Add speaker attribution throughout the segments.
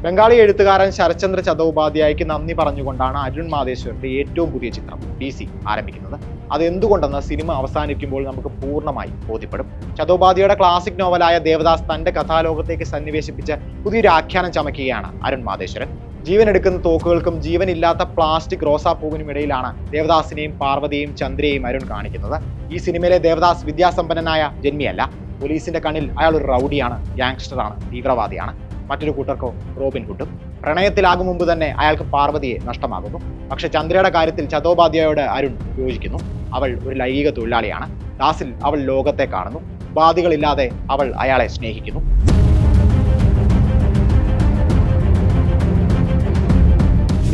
Speaker 1: ബംഗാളി എഴുത്തുകാരൻ ശരത്ചന്ദ്ര ചതോപാധ്യായക്ക് നന്ദി പറഞ്ഞുകൊണ്ടാണ് അരുൺ മാധേശ്വറിന്റെ ഏറ്റവും പുതിയ ചിത്രം DC ആരംഭിക്കുന്നത്. അത് എന്തുകൊണ്ടെന്ന് സിനിമ അവസാനിക്കുമ്പോൾ നമുക്ക് പൂർണ്ണമായി ബോധ്യപ്പെടും. ചതോപാധ്യായയുടെ ക്ലാസിക് നോവലായ ദേവദാസ് തന്റെ കഥാലോകത്തേക്ക് സന്നിവേശിപ്പിച്ച് പുതിയൊരു ആഖ്യാനം ചമയ്ക്കുകയാണ് അരുൺ മാധേശ്വരൻ. ജീവനെടുക്കുന്ന തോക്കുകൾക്കും ജീവനില്ലാത്ത പ്ലാസ്റ്റിക് റോസാപ്പൂവിനും ഇടയിലാണ് ദേവദാസിനെയും പാർവതിയെയും ചന്ദ്രയെയും അരുൺ കാണിക്കുന്നത്. ഈ സിനിമയിലെ ദേവദാസ് വിദ്യാസമ്പന്നനായ ജന്മിയല്ല. പോലീസിന്റെ കണ്ണിൽ അയാൾ ഒരു റൗഡിയാണ്, ഗ്യാങ്സ്റ്ററാണ്, തീവ്രവാദിയാണ്. മറ്റൊരു കൂട്ടർക്കോ റോബിൻ ഹുഡും. പ്രണയത്തിലാകും മുമ്പ് തന്നെ അയാൾക്ക് പാർവതിയെ നഷ്ടമാകുന്നു. പക്ഷെ ചന്ദ്രയുടെ കാര്യത്തിൽ ചതോപാധ്യായോട് അരുൺ യോജിക്കുന്നു. അവൾ ഒരു ലൈംഗിക തൊഴിലാളിയാണ്. ദാസിൽ അവൾ ലോകത്തെ കാണുന്നു. ബാധികളില്ലാതെ അവൾ അയാളെ സ്നേഹിക്കുന്നു.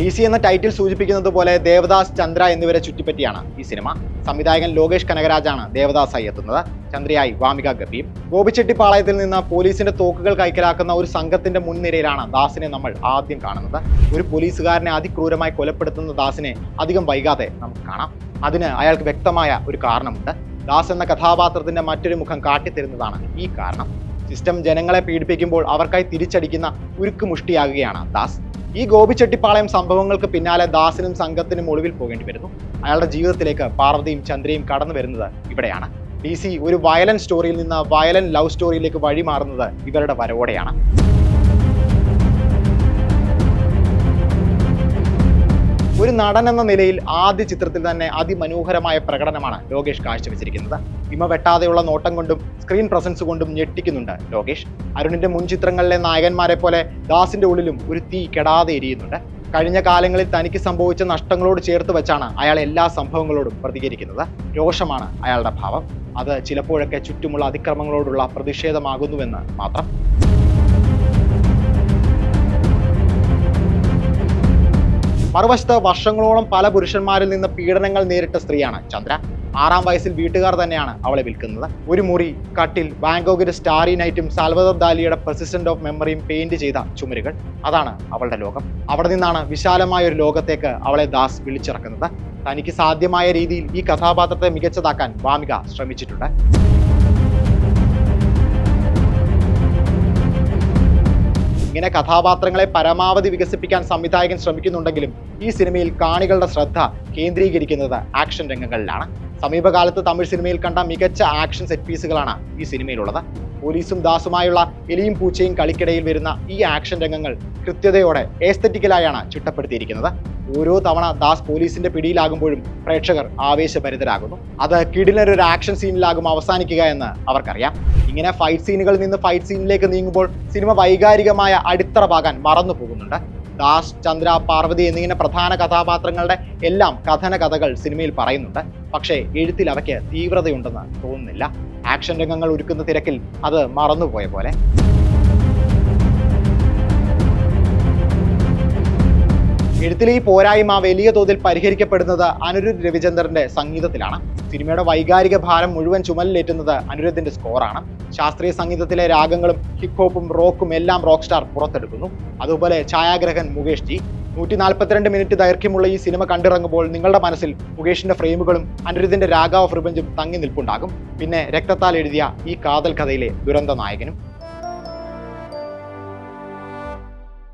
Speaker 1: DC എന്ന ടൈറ്റിൽ സൂചിപ്പിക്കുന്നത് പോലെ ദേവദാസ്, ചന്ദ്ര എന്നിവരെ ചുറ്റിപ്പറ്റിയാണ് ഈ സിനിമ. സംവിധായകൻ ലോകേഷ് കനകരാജാണ് ദേവദാസായി എത്തുന്നത്. ചന്ദ്രയായി വാമിക ഗബ്ബിയും. ഗോപിച്ചെട്ടിപ്പാളയത്തിൽ നിന്ന് പോലീസിന്റെ തോക്കുകൾ കൈക്കലാക്കുന്ന ഒരു സംഘത്തിന്റെ മുൻനിരയിലാണ് ദാസിനെ നമ്മൾ ആദ്യം കാണുന്നത്. ഒരു പോലീസുകാരനെ അതിക്രൂരമായി കൊലപ്പെടുത്തുന്ന ദാസിനെ അധികം വൈകാതെ നമുക്ക് കാണാം. അതിന് അയാൾക്ക് വ്യക്തമായ ഒരു കാരണമുണ്ട്. ദാസ് എന്ന കഥാപാത്രത്തിന്റെ മറ്റൊരു മുഖം കാട്ടിത്തരുന്നതാണ് ഈ കാരണം. സിസ്റ്റം ജനങ്ങളെ പീഡിപ്പിക്കുമ്പോൾ അവർക്കായി തിരിച്ചടിക്കുന്ന ഉരുക്കുമുഷ്ടിയാകുകയാണ് ദാസ്. ഈ ഗോപിച്ചെട്ടിപ്പാളയം സംഭവങ്ങൾക്ക് പിന്നാലെ ദാസിനും സംഘത്തിനും ഒളിവിൽ പോകേണ്ടി വരുന്നു. അയാളുടെ ജീവിതത്തിലേക്ക് പാർവതിയും ചന്ദ്രയും കടന്നു വരുന്നത് ഇവിടെയാണ്. DC ഒരു വയലന്റ് സ്റ്റോറിയിൽ നിന്ന് വയലന്റ് ലവ് സ്റ്റോറിയിലേക്ക് വഴിമാറുന്നത് ഇവരുടെ വരവോടെയാണ്. ഒരു നടൻ എന്ന നിലയിൽ ആദ്യ ചിത്രത്തിൽ തന്നെ അതിമനോഹരമായ പ്രകടനമാണ് ലോകേഷ് കാഴ്ചവെച്ചിരിക്കുന്നത്. ഇമ വെട്ടാതെയുള്ള നോട്ടം കൊണ്ടും സ്ക്രീൻ പ്രസൻസ് കൊണ്ടും ഞെട്ടിക്കുന്നുണ്ട് ലോകേഷ്. അരുണിന്റെ മുൻ ചിത്രങ്ങളിലെ നായകന്മാരെ പോലെ ദാസിന്റെ ഉള്ളിലും ഒരു തീ കെടാതെ എരിയുന്നുണ്ട്. കഴിഞ്ഞ കാലങ്ങളിൽ തനിക്ക് സംഭവിച്ച നഷ്ടങ്ങളോട് ചേർത്ത് വെച്ചാണ് അയാൾ എല്ലാ സംഭവങ്ങളോടും പ്രതികരിക്കുന്നത്. രോഷമാണ് അയാളുടെ ഭാവം. അത് ചിലപ്പോഴൊക്കെ ചുറ്റുമുള്ള അതിക്രമങ്ങളോടുള്ള പ്രതിഷേധമാകുന്നുവെന്ന് മാത്രം. മറുവശത്ത് വർഷങ്ങളോളം പല പുരുഷന്മാരിൽ നിന്ന് പീഡനങ്ങൾ നേരിട്ട സ്ത്രീയാണ് ചന്ദ്ര. 6-ാം വയസ്സിൽ വീട്ടുകാർ തന്നെയാണ് അവളെ വിൽക്കുന്നത്. ഒരു മുറി, കട്ടിൽ, വാങ്കോഗിന്റെ സ്റ്റാറി നൈറ്റും സാൽവദോർ ദാലിയുടെ പെർസിസ്റ്റന്റ് ഓഫ് മെമ്മറിയും പെയിന്റ് ചെയ്ത ചുമരുകൾ, അതാണ് അവളുടെ ലോകം. അവിടെ നിന്നാണ് വിശാലമായ ഒരു ലോകത്തേക്ക് അവളെ ദാസ് വിളിച്ചിറക്കുന്നത്. തനിക്ക് സാധ്യമായ രീതിയിൽ ഈ കഥാപാത്രത്തെ മികച്ചതാക്കാൻ വാമിക ശ്രമിച്ചിട്ടുണ്ട്. ഇങ്ങനെ കഥാപാത്രങ്ങളെ പരമാവധി വികസിപ്പിക്കാൻ സംവിധായകൻ ശ്രമിക്കുന്നുണ്ടെങ്കിലും ഈ സിനിമയിൽ കാണികളുടെ ശ്രദ്ധ കേന്ദ്രീകരിക്കുന്നത് ആക്ഷൻ രംഗങ്ങളിലാണ്. സമീപകാലത്ത് തമിഴ് സിനിമയിൽ കണ്ട മികച്ച ആക്ഷൻ സെറ്റ് പീസുകളാണ് ഈ സിനിമയിലുള്ളത്. പോലീസും ദാസുമായുള്ള എലിയും പൂച്ചയും കളിക്കിടയിൽ വരുന്ന ഈ ആക്ഷൻ രംഗങ്ങൾ കൃത്യതയോടെ എസ്തെറ്റിക്കലായാണ് ചിട്ടപ്പെടുത്തിയിരിക്കുന്നത്. ഓരോ തവണ ദാസ് പോലീസിന്റെ പിടിയിലാകുമ്പോഴും പ്രേക്ഷകർ ആവേശഭരിതരാകുന്നു. അത് കിടിലൊരു ആക്ഷൻ സീനിലാകും അവസാനിക്കുക എന്ന് അവർക്കറിയാം. ഇങ്ങനെ ഫൈറ്റ് സീനുകളിൽ നിന്ന് ഫൈറ്റ് സീനിലേക്ക് നീങ്ങുമ്പോൾ സിനിമ വൈകാരികമായ അടിത്തറ പാകാൻ മറന്നു പോകുന്നുണ്ട്. ദാസ്, ചന്ദ്ര, പാർവതി എന്നിങ്ങനെ പ്രധാന കഥാപാത്രങ്ങളുടെ എല്ലാം കഥന കഥകൾ സിനിമയിൽ പറയുന്നുണ്ട്. പക്ഷേ എഴുത്തിൽ അവയ്ക്ക് തീവ്രതയുണ്ടെന്ന് തോന്നുന്നില്ല. ആക്ഷൻ രംഗങ്ങൾ ഒരുക്കുന്ന തിരക്കിൽ അത് മറന്നുപോയ പോലെ. എഴുത്തിലെ ഈ പോരായ്മ വലിയ തോതിൽ പരിഹരിക്കപ്പെടുന്നത് അനിരുദ്ധ് രവിചന്ദ്രന്റെ സംഗീതത്തിലാണ്. സിനിമയുടെ വൈകാരിക ഭാരം മുഴുവൻ ചുമലിലേറ്റുന്നത് അനിരുദ്ധിന്റെ സ്കോറാണ്. ശാസ്ത്രീയ സംഗീതത്തിലെ രാഗങ്ങളും ഹിപ് ഹോപ്പും റോക്കും എല്ലാം റോക്ക് സ്റ്റാർ പുറത്തെടുക്കുന്നു. അതുപോലെ ഛായാഗ്രഹൻ മുകേഷ് ജി. 142 മിനിറ്റ് ദൈർഘ്യമുള്ള ഈ സിനിമ കണ്ടിറങ്ങുമ്പോൾ നിങ്ങളുടെ മനസ്സിൽ മുകേഷിന്റെ ഫ്രെയിമുകളും അനിരുദ്ധിന്റെ രാഗ ഓഫ് റിവഞ്ചും തങ്ങി നിൽപ്പുണ്ടാകും. പിന്നെ രക്തത്താൽ എഴുതിയ ഈ കാതൽ കഥയിലെ ദുരന്ത നായകനും.